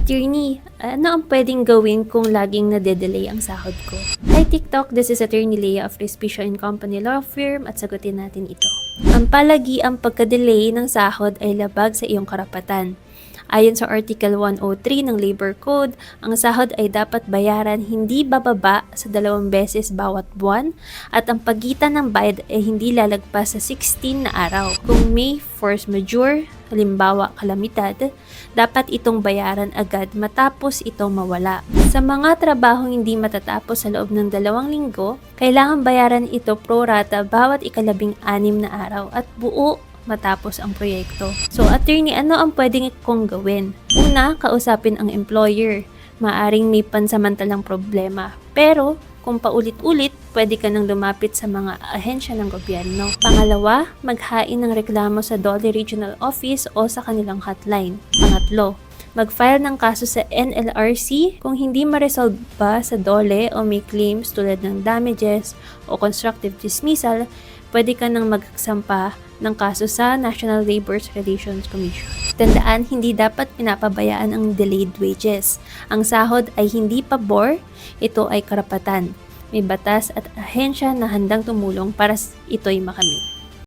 Attorney, ano ang pwedeng gawin kung laging nade-delay ang sahod ko? Hi TikTok, this is Attorney Leah of Respicio & Company Law Firm at sagutin natin ito. Ang palagiang pagka-delay ng sahod ay labag sa iyong karapatan. Ayon sa Article 103 ng Labor Code, ang sahod ay dapat bayaran hindi bababa sa 2 beses bawat buwan at ang pagitan ng bayad ay hindi lalagpas sa 16 na araw. Kung may force majeure, halimbawa kalamidad, dapat itong bayaran agad matapos itong mawala. Sa mga trabahong hindi matatapos sa loob ng 2 linggo, kailangan bayaran ito pro rata bawat 16 na araw at buo matapos ang proyekto. So, attorney, ano ang pwedeng kong gawin? Una, kausapin ang employer. Maaring may pansamantalang problema. Pero, kung paulit-ulit, pwede ka nang lumapit sa mga ahensya ng gobyerno. Pangalawa, maghain ng reklamo sa DOLE Regional Office o sa kanilang hotline. Pangatlo, mag-file ng kaso sa NLRC kung hindi ma-resolve pa sa DOLE o may claims tulad ng damages o constructive dismissal, pwede ka nang magsampa ng kaso sa National Labor Relations Commission. Tandaan, hindi dapat pinapabayaan ang delayed wages. Ang sahod ay hindi pabor, ito ay karapatan. May batas at ahensya na handang tumulong para ito'y makamit.